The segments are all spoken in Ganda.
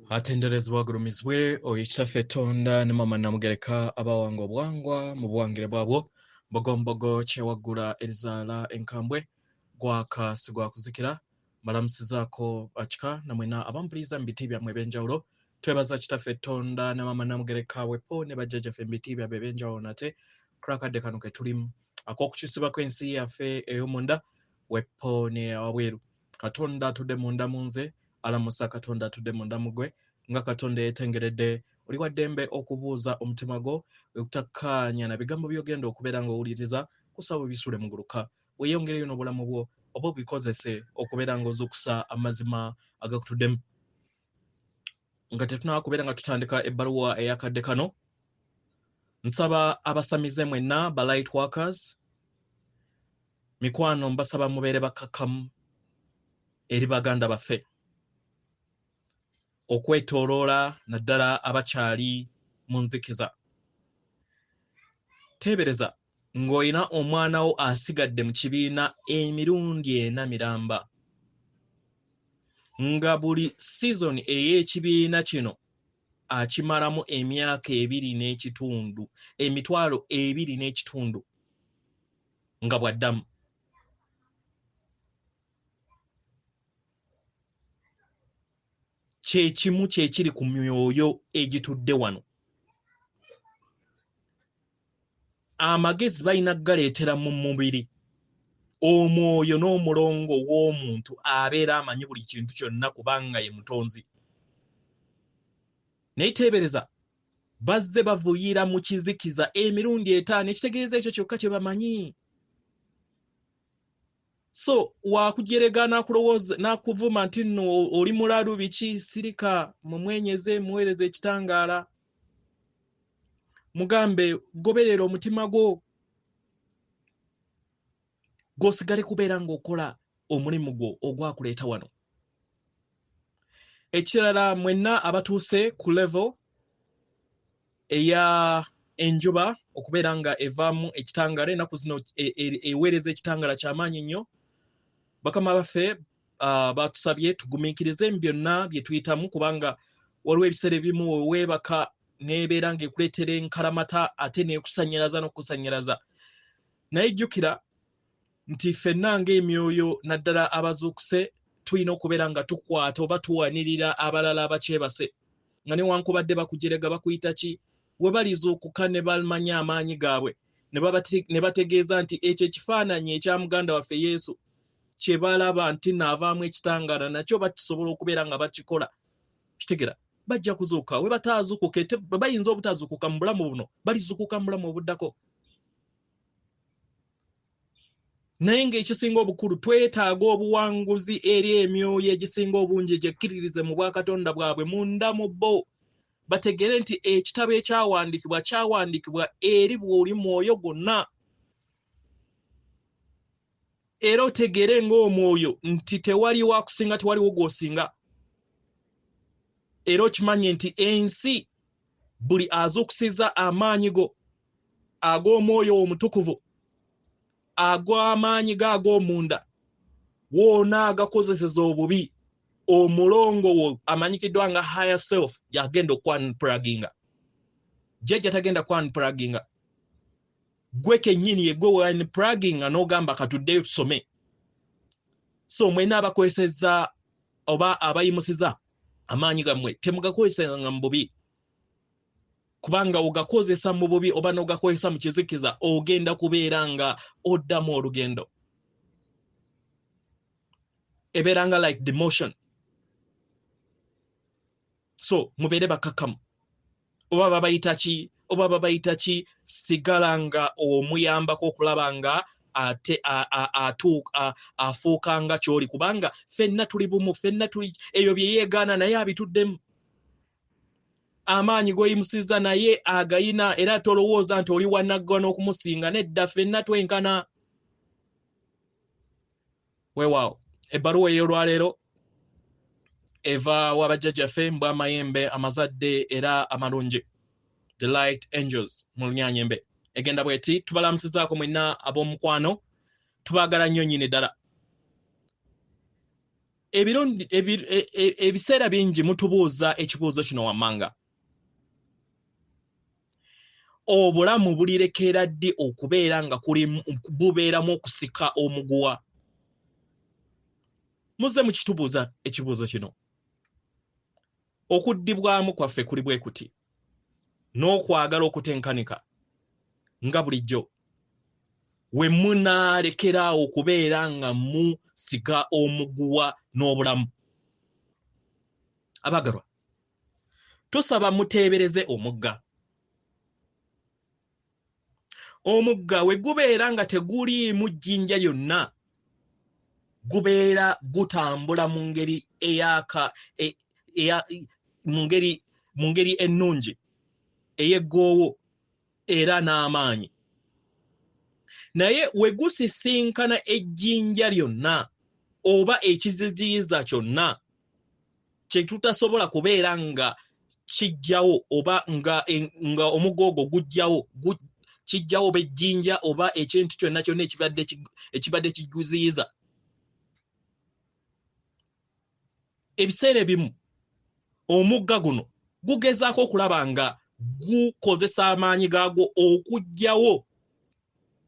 Atenderezebwa agulumizibwe oyo kitaffe Tonda ne mama Namugereka abawanga obwangwa mu buwangire bwabwo mbogombogo kyewaggula erizaala enkambwe gwaka sigwakuzikira malamusizaako akika namwena abampuliriza mu biti byammwe eb'enjawulo twebaza kitaffe Tonda ne mama Namugereka wepo ne bajjajjaffe mu biti byabwe eb'enjawulo nate kurakadde kano ke tulimu ak'okukyusibwa kw'ensi yaffe ey'omunda wepo ne wabweru Katonda atudde munda mu nze alamusa Katonda atudde munda mu ggwe nga Katonda yeetengeredde oli wa ddembe okubuuza omutima gwo okutakkaanya na bigambo by'ogenda okubeera ng'owuliriza kusaba bisule mu guluka weeyongereyo n'obulamu bwo oba obikozese okubeera ng'ozuukusa amazima agakutuddemu nga tetunaba kubeera nga tutandika ebbaluwa ey'akadde kano nsaba abasamize mwenna ba light workers mikwano mbasaba mubeere bakkakkamu eri baganda baffe okwetooloola naddala abakyali mu nzikiza teebereza ng'olina omwana wo asigadde mu kibiina emirundi 4 miramba nga buli sizoni ey'ekibiina kino akimalamu emyaka 2 n'ekitundu emitwalo 2 n'ekitundu nga bw'addamu kyekimu kyekiri ku myoyo egitudde wano amagezi balina galeetera mu mubiri omwoyo n'omulongo w'omuntu abeera amanyi buli kintu kyonna kubanga ye mutonzi naye teebereza bazze bavuyira mu kizikiza emirundi 5 ekitegeeza ekyo kyokka kye bamanyi so wakujerega nakulowooza nakuvuma nti nno oli mulalu biki sirika mumwenyeze muweereze ekitangaala mugambe goberera omutima gwo gosigale kubeera ng'okola omulimu gwo ogwakuleeta wano ekirala mwenna abatuuse ku level eya enjuba okubeera nga evaamu ekitangaala ennaku zino eweereza ekitangaala ky'amaanyi nnyo bakama baffe batusabye tugumiikirize byonna bye tuyitamu kubanga waliwo ebiseera ebimu weebaka neebeera ng'ekuleetera enkalamata ate neekusanyiraza n'okusanyiraza naye jjukira nti ffenna ng'emyoyo naddala abazuukuse tulina okubeera nga tukwata oba tuwanirira abalala abakyebase nga newankubadde bakujerega bakuyita ki we balizuukuka ne bamanya amaanyi gaabwe ne bategeeza nti ekyo ekifaananyi ekya muganda waffe Yesu kye balaba nti naavaamu ekitangaala nakyo bakisobola okubeera nga bakikola kitegera bajja kuzuuka we bataazuukuke bayinza obutaazuukuka mu bulamu buno balizuukuka mu bulamu obuddako naye ng'ekisinga obukulu twetaaga obuwanguzi eri emyoyo egisinga obungi gyekkiririze mu bwakatonda bwabwe munda mu bo bategere nti ekitabo kyawandiikibwa eri bw'oli mwoyo gwonna era otegere ng'omwoyo nti tewali wakusinga tewaliwo gw'osinga era okimanye nti ensi buli azuukusiza amaanyi go ag'omwoyo omutukuvu ag'amaanyi g'ag'omunda woona agakozeseza obubi omulongo wo amanyikiddwa nga higher self yagenda okwanpulaginga jjajja tagenda kwanpulaginga gwe kennyini yegwe wanpulaginga n'ogamba katuddeyo tusome so mwena abakozeseza oba abayimusiza amaanyi gammwe temugakozesanga mu bubi kubanga ogakozesa mu bubi oba n'ogakozesa mu kizikiza ogenda kubeera nga oddamu olugendo ebeera nga like demotion so mubeere bakkakkamu oba babayita ki sigala nga omuyambako okulaba nga ate afuuka nga ky'oli kubanga ffenna tuli bumu ffenna tuli ebyo bye yeegaana naye abituddemu amaanyi g'oyimusiza naye agayina era tolowooza nti oli wannaggwa n'okumusinga nedda ffenna twenkana weewaawo ebbaluwa ey'olwaleero eva wabajjajjaffe mbw Amayembe Amazadde era amalungi the light angels mu Lunyanyembe egenda bweti tubalamusizaako mwenna ab'omukwano tubaagala nnyo nnyini ddala ebiseera bingi mutubuuza ekibuuzo kino wammanga. Obulamu bulirekera ddi okubeera nga bubeeramu okusika omuguwa? Muze mukitubuuza ekibuuzo kino. Okuddibwamu kwaffe kuli bwe kuti, n'okwagala okutenkanika nga bulijjo, we munaalekera okubeera nga musiga omuguwa n'obulamu. Abagalwa, tusaba muteebereze omugga. Omugga we gubeera nga teguliimu jjinja lyonna, gubeera gutambula mu ngeri mu ngeri ennungi ey'eggoowo era n'amaanyi. Naye we gusisinkana ejjinja lyonna oba ekiziyiza kyonna kye tutasobola kubeera nga kijjawo oba nga omugga ogwo kijjawo oba ejjinja oba ekintu kyonna kyonna ekibadde kiguziyiza. Ebiseera ebimu omugga guno gugezaako okulaba nga gukozesa amaanyi gaagwo okuggyawo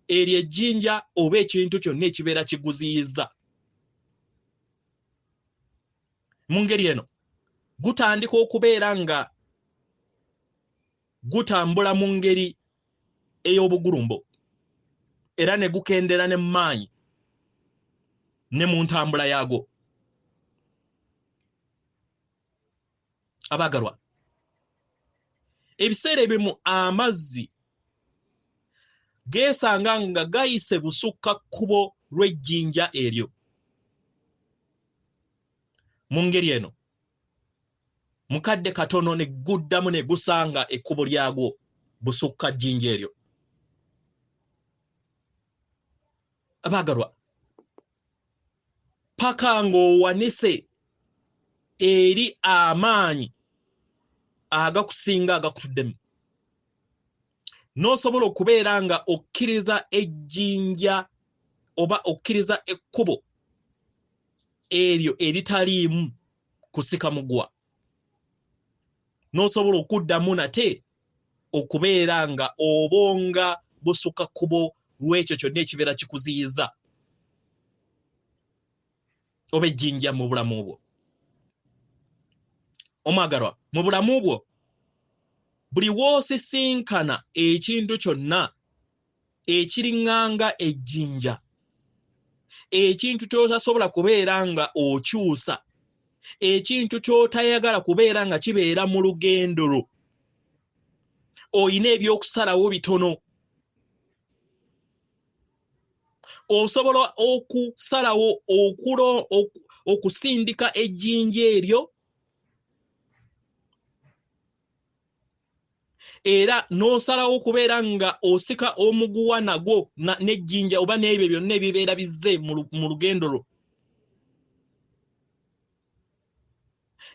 eryo ejjinja oba ekintu kyonna ekibeera kiguziyiza. Mu ngeri eno gutandika okubeera nga gutambula mu ngeri ey'obugulumbo era ne gukendera ne mu maanyi ne mu ntambula yaagwo. Abagalwa, ebiseera ebimu amazzi geesanga nga gayise busukka kkubo lw'ejjinja eryo. Mu ngeri eno mukadde katono ne guddamu ne gusanga ekkubo lyagwo busukka jjinja eryo. Abagalwa, paka ng'owanise eri amaanyi agakusinga agakutuddemu, n'osobola okubeera nga okkiriza ejjinja oba okkiriza ekkubo eryo eritaliimu kusika muguwa, n'osobola okuddamu nate okubeera nga obonga busukka kkubo lw'ekyo kyonna ekibeera kikuziyiza oba ejjinja mu bulamu bwo. Omwagalwa, mu bulamu bwo buli w'osisinkana ekintu kyonna ekiriŋŋanga ejjinja, ekintu ky'otasobola kubeera nga okyusa, ekintu ky'otayagala kubeera nga kibeera mu lugendo lwo, oyina ebyokusalawo bitono. Osobola okusalawo okusindika ejjinja eryo era n'osalawo okubeera nga osika omuguwa nagwo n'ejjinja oba n'ebyo byonna ebibeera bizze mu lugendo lwo.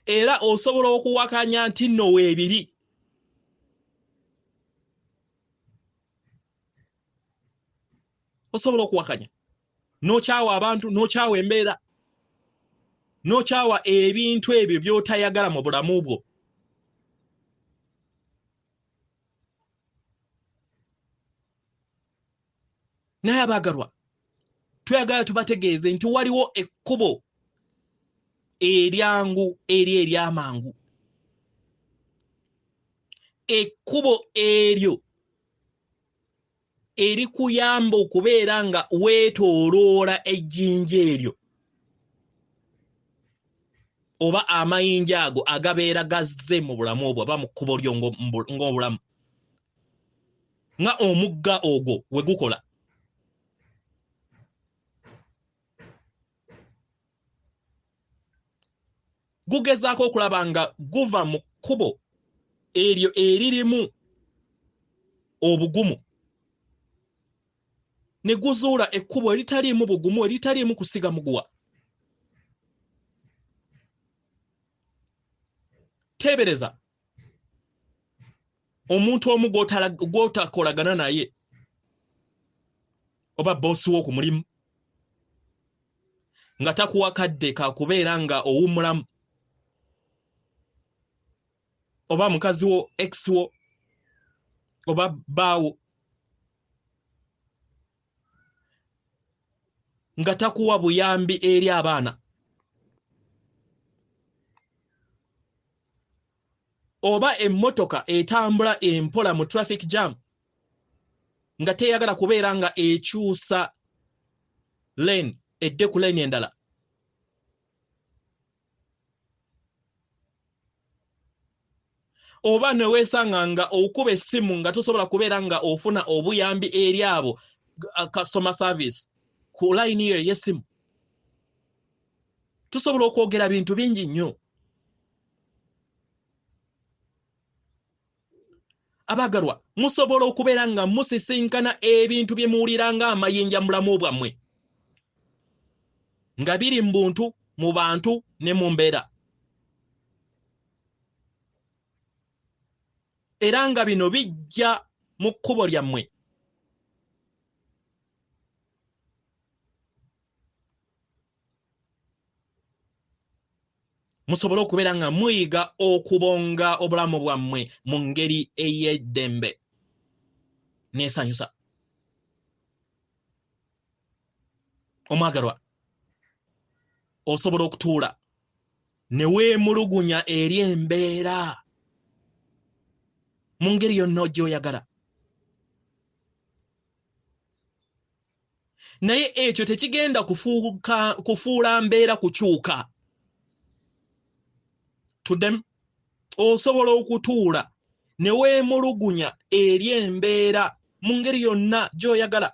Era osobola okuwakanya nti nno weebiri. Osobola okuwakanya n'okyawa abantu, n'okyawa embeera, n'okyawa ebintu ebyo by'otayagala mu bulamu bwo. Naye abaagalwa, twagala tubategeeze nti waliwo ekkubo eryangu eri ery'amangu. Ekkubo eryo erikuyamba okubeera nga weetooloola ejjinja eryo oba amayinja ago agabeera gazze mu bulamu obwo oba mu kkubo lyo ng'obulamu, nga omugga ogwo we gukola. Gugezaako okulaba nga guva mu kkubo eryo eririmu obugumu ne guzuula ekkubo eritaliimu bugumu, eritaliimu kusiga muguwa. Teebereza omuntu omu gw'otakolagana naye oba boosi wo ku mulimu nga takuwa kadde ka kubeera nga owummulamu oba mukazi wo ex wo oba baawo nga takuwa buyambi eri abaana oba emmotoka etambula empola mu traffic jam nga teyagala kubeera nga ekyusa lane edde ku lane endala oba ne weesanga nga okuba essimu nga tosobola kubeera nga ofuna obuyambi eri abo customer service ku line yo ey'essimu tusobola okwogera bintu bingi nnyo abagalwa musobola okubeera nga musisinkana ebintu bye muwulira nga amayinja mu bulamu bwammwe nga biri mu bantu ne mu mbeera era nga bino bijja mu kkubo lyammwe musobole okubeera nga muyiga okubonga obulamu bwammwe mu ngeri ey'eddembe n'esanyusa omwagalwa osobola okutuula ne weemulugunya eri embeera mu ngeri yonna gy'oyagala naye ekyo tekigenda kufuula mbeera kukyuka tuddemu osobola okutuula ne weemulugunya eri embeera mu ngeri yonna gy'oyagala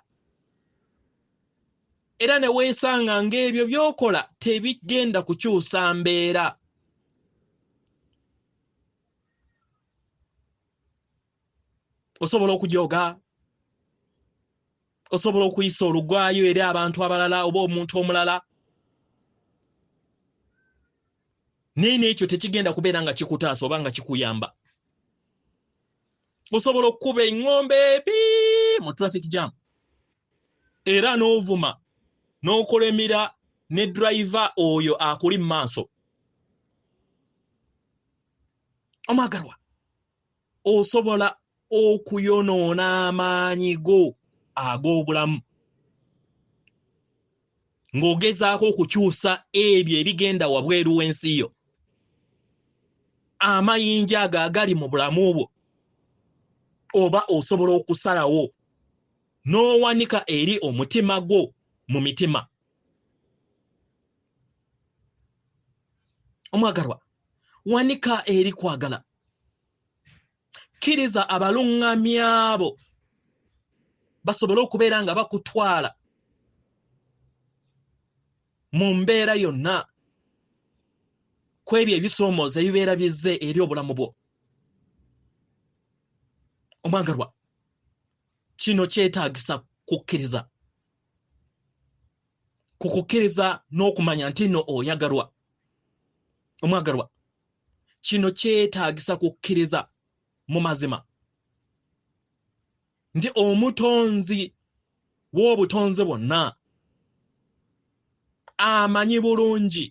era ne weesanga ng'ebyo by'okola tebigenda kukyusa mbeera osobola okujooga osobola okuyisa olugwayo eri abantu abalala oba omuntu omulala naye n'ekyo tekigenda kubeera nga kikutaasa oba nga kikuyamba osobola okkuba eŋŋombe mu traffic jam era n'ovuma n'okolemera ne driver oyo akuli mu maaso omwagalwa osobola okuyonoona amaanyi go ag'obulamu ng'ogezaako okukyusa ebyo ebigenda wabweru w'ensi yo amayinja ago agali mu bulamu bwo oba osobola okusalawo n'owanika eri omutima gwo mu mitima omwagalwa wanika eri kwagala kkiriza abaluŋŋamyabo basobole okubeera nga bakutwala mu mbeera yonna ku ebyo ebisoomooza ebibeera bizze eri obulamu bwo omwagalwa kino kyetaagisa kukkiriza kukukkiriza n'okumanya nti nno oyagalwa omwagalwa kino kyetaagisa kukkiriza mu mazima nti omutonzi w'obutonze bwonna amanyi bulungi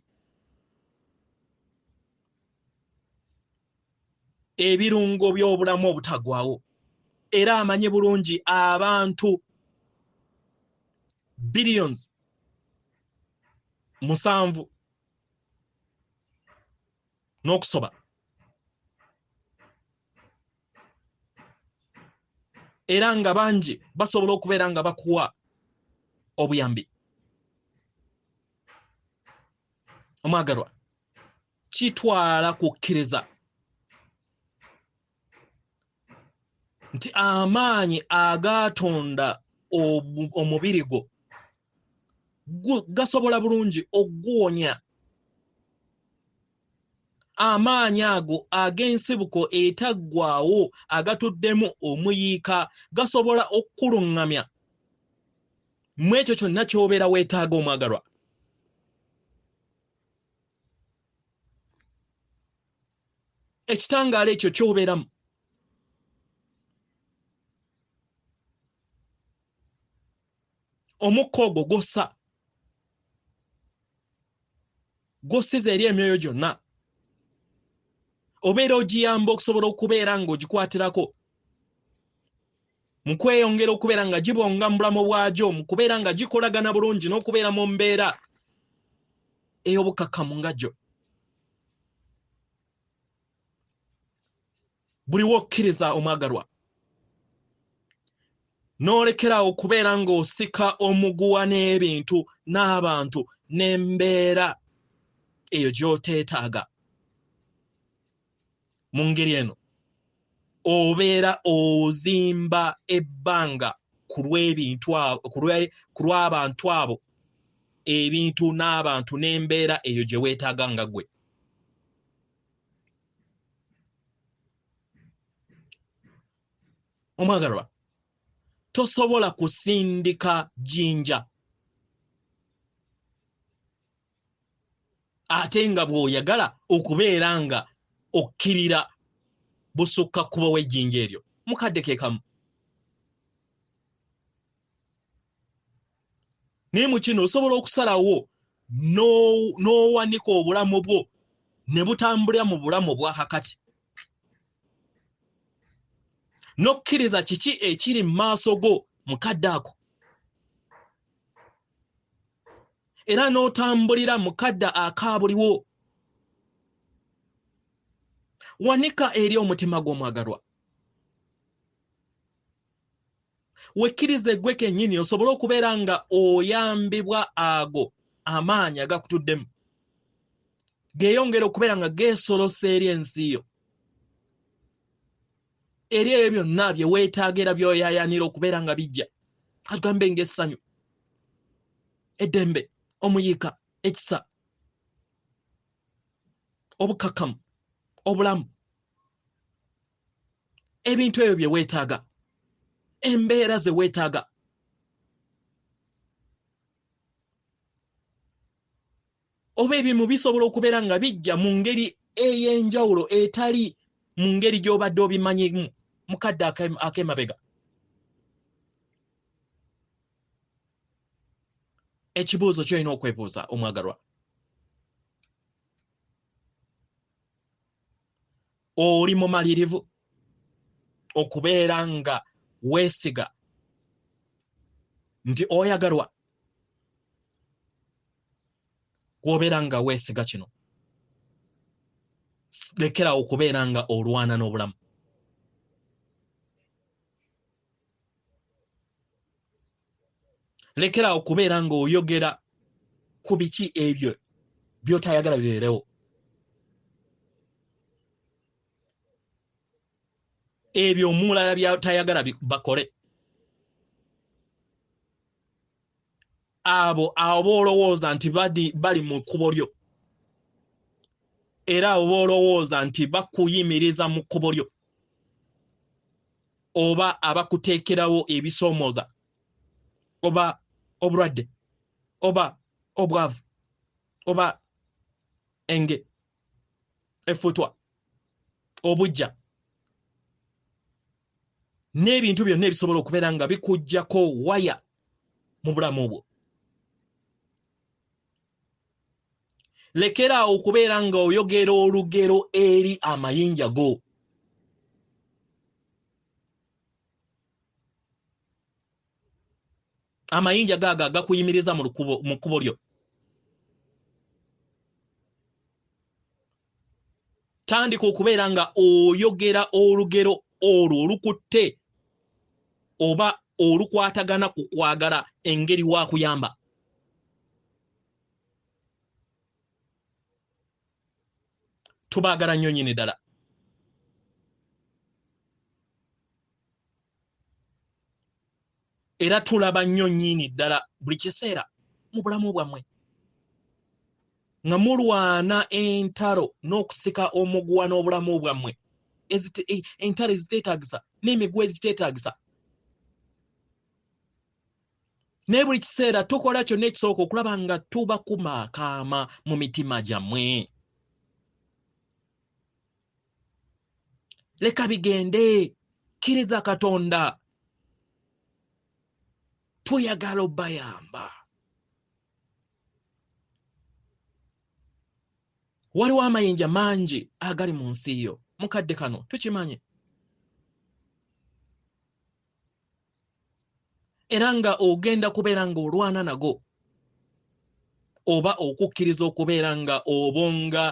ebirungo by'obulamu obutagwawo era amanyi bulungi abantu billions 7 n'okusoba era nga bangi basobola okubeera nga bakuwa obuyambi omwagalwa kitwala kukkiriza nti amaanyi agatonda omubiri gwo gasobola bulungi okuguwonya amaanyi ago ag'ensibuko etaggwaawo agatuddemu omuyiika gasobola okukuluŋŋamya mu ekyo kyonna ky'obeera weetaaga omwagalwa ekitangaala ekyo ky'obeeramu omukka ogwo gossa gw'ossiza eri emyoyo gyonna obeera ogiyamba okusobola okubeera ng'ogikwatirako mu kweyongera okubeera nga gibonga mu bulamu bwagyo, mu kubeera nga gikolagana bulungi n'okubeera mu mbeera ey'obukakkamu nga gyo. Buli wokkiriza omwagalwa n'olekerawo okubeera ng'osika omuguwa n'ebintu n'abantu n'embeera eyo gy'oteetaaga, mu ngeri eno obeera ozimba ebbanga ku lw'abantu abo, ebintu n'abantu n'embeera eyo gye weetaaga nga ggwe. Omwagalwa, tosobola kusindika jjinja ate nga bw'oyagala okubeera nga okkirira busukka kkubo w'ejjinja eryo. Mukadde ke kamu. Naye mu kino osobola okusalawo n'owanika obulamu bwo ne butambulira mu bulamu bwa kakati, n'okkiriza kiki ekiri mu maaso go mukadde ako, era n'otambulira mukadde akaabuliwo. Wanika eri omutima gw'omwagalwa, wekkirize gwe kennyini osobole okubeera nga oyambibwa ago amaanyi agakutuddemu, geeyongera okubeera nga geesolosa eri ensi yo, eri ebyo byonna bye weetaaga era by'oyaayaanira okubeera nga bijja. Katugambe ng'essanyu, eddembe, omuyiika, ekisa, obukakkamu, obulamu, ebintu ebyo bye weetaaga, embeera ze weetaaga. Oba ebimu bisobola okubeera nga bijja mu ngeri ey'enjawulo etali mu ngeri gy'obadde obimanyimu mukadde ak'emabega. Ekibuuzo ky'olina okwebuuza omwagalwa, oli mumalirivu okubeera nga weesiga nti oyagalwa? Gwobeera nga weesiga kino, lekerawo okubeera nga olwana n'obulamu. Lekerawo okubeera nga oyogera ku biki ebyo by'otayagala bibeerewo. Ebyo omulala by'otayagala bakole. Abo olowooza nti bali mu kkubo lyo, era abo olowooza nti bakuyimiriza mu kkubo lyo, oba abakuteekerawo ebisoomooza, oba obulwadde, oba obwavu, oba enge, effutwa, obujja, n'ebintu byonna ebisobola okubeera nga bikuggyako waya mu bulamu bwo. Lekeraawo okubeera nga oyogera olugero eri amayinja go. Amayinja gaaga gakuyimiriza mu kkubo lyo. Tandika okubeera nga oyogera olugero olwo olukutte oba olukwatagana ku kwagala engeri waakuyamba. Tubaagala nnyo nnyini ddala. Era tulaba nnyo nnyini ddala buli kiseera mu bulamu bwammwe nga mulwana entalo n'okusika omuguwa n'obulamu bwammwe, entalo eziteetaagisa n'emiguwa eziteetaagisa. Naye buli kiseera tukola kyonna ekisoboka okulaba nga tubakuma akaama mu mitima gyammwe. Leka bigende, kkiriza Katonda, tuyagala obbayamba. waliwo amayinja mangi agali mu nsi yo mukadde kano tukimanye era nga ogenda kubeera nga olwana nago oba okukkiriza okubeera nga obonga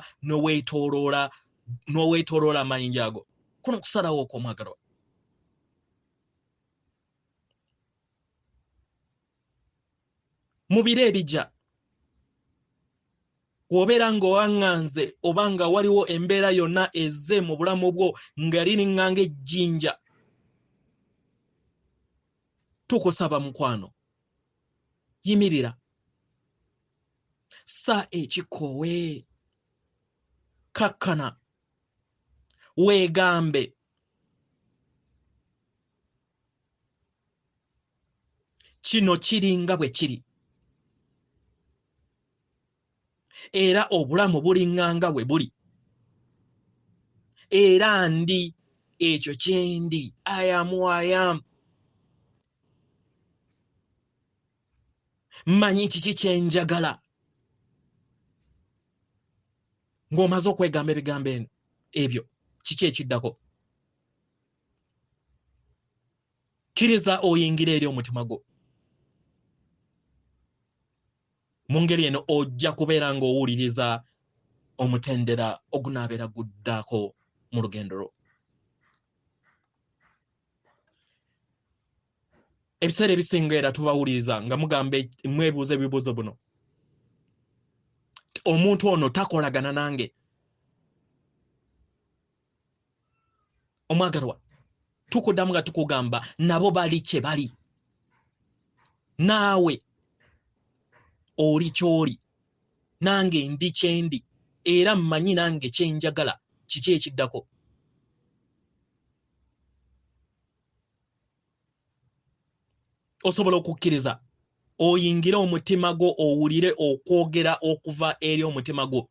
n'oweetooloola amayinja ago kuno kusalawo okw'omwagalwa mu biro ebijja wobeera nga owaŋŋanze oba nga waliwo embeera yonna ezze mu bulamu bwo nga liriŋŋanga ejjinja tukusaba mukwano yimirira sa ekikkowe kakkana weegambe kino kiringa bwe kiri era obulamu buliŋŋanga bwe buli era ndi ekyo kyendi I am mmanyi kiki kyenjagala ng'omaze okwegamba ebigambo ebyo kiki ekiddako kkiriza oyingira eri omutima gwo mu ngeri eno ojja kubeera ng'owuliriza omutendera ogunaabeera guddako mu lugendo lwo ebiseera ebisinga era tubawuliriza nga mugamba mwebuuza ebibuuzo buno omuntu ono takolagana nange omwagalwa tukuddamu nga tukugamba nabo bali kye bali naawe oli ky'oli nange ndi kyendi era mmanyi nange kyenjagala kiki ekiddako osobola okukkiriza oyingire omutima gwo owulire okwogera okuva eri omutima gwo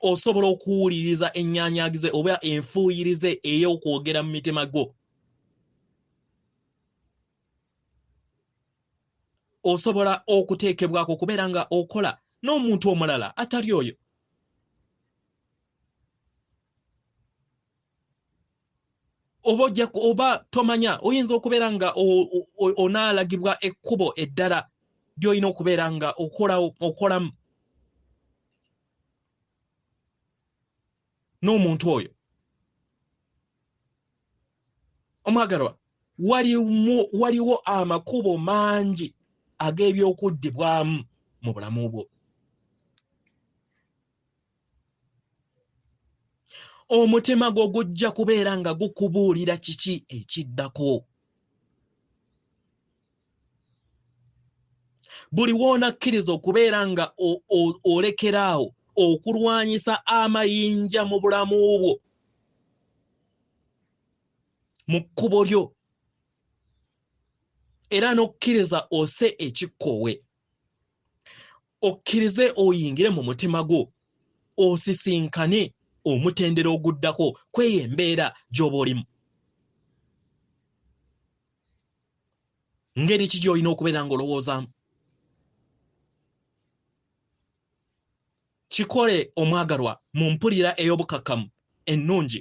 osobola okuwuliriza ennyaanyaagize oba enfuuyirize ey'okwogera mu mitima gwo osobola okuteekebwako okubeera nga okola n'omuntu omulala atali oyo oba tomanya oyinza okubeera nga onaalagibwa ekkubo eddala ly'olina okubeera nga okolamu n'omuntu oyo omwagalwa waliwo amakubo mangi ag'ebyokuddibwamu mu bulamu bwo omutima gwo gujja kubeera nga gukubuulira kiki ekiddako buli w'onakkiriza okubeera nga olekeraawo okulwanyisa amayinja mu bulamu bwo mu kkubo lyo era n'okkiriza ose ekikkowe okkirize oyingire mu mutima gwo osisinkane omutendera oguddako kweyo embeera gy'oba olimu ngeri ki gy'olina okubeera ng'olowoozaamu kikole omwagalwa mu mpulira ey'obukakkamu ennungi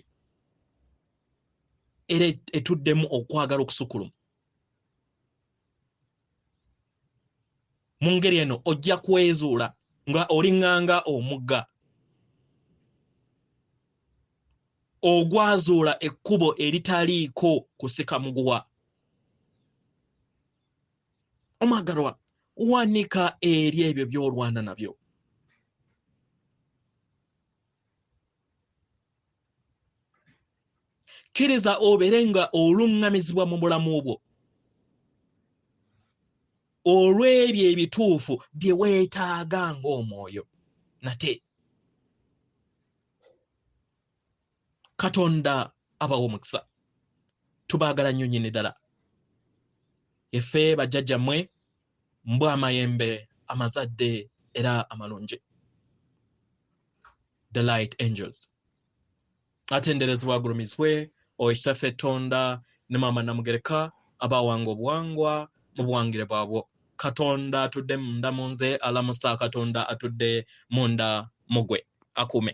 era etuddemu okwagala okusukulumu mu ngeri eno ojja kwezuula nga oliŋŋanga omugga ogwazuula ekkubo eritaliiko kusika muguwa omwagalwa wanika eri ebyo by'olwana nabyo kkiriza obeere nga oluŋŋamizibwa mu bulamu bwo olw'ebyo ebituufu bye weetaaga ng'omwoyo nate katonda abawa omukisa tubaagala nnyo nnyini ddala effe bajjajjammwe mbw amayembe amazadde era amalungi the light angels atenderezebwa agulumizibwe oekitaffe ettonda ne maama Namugereka abawanga obuwangwa mu buwangire bwabwo Katonda atudde munda mu nze, alamusa Katonda atudde munda mu ggwe akuume.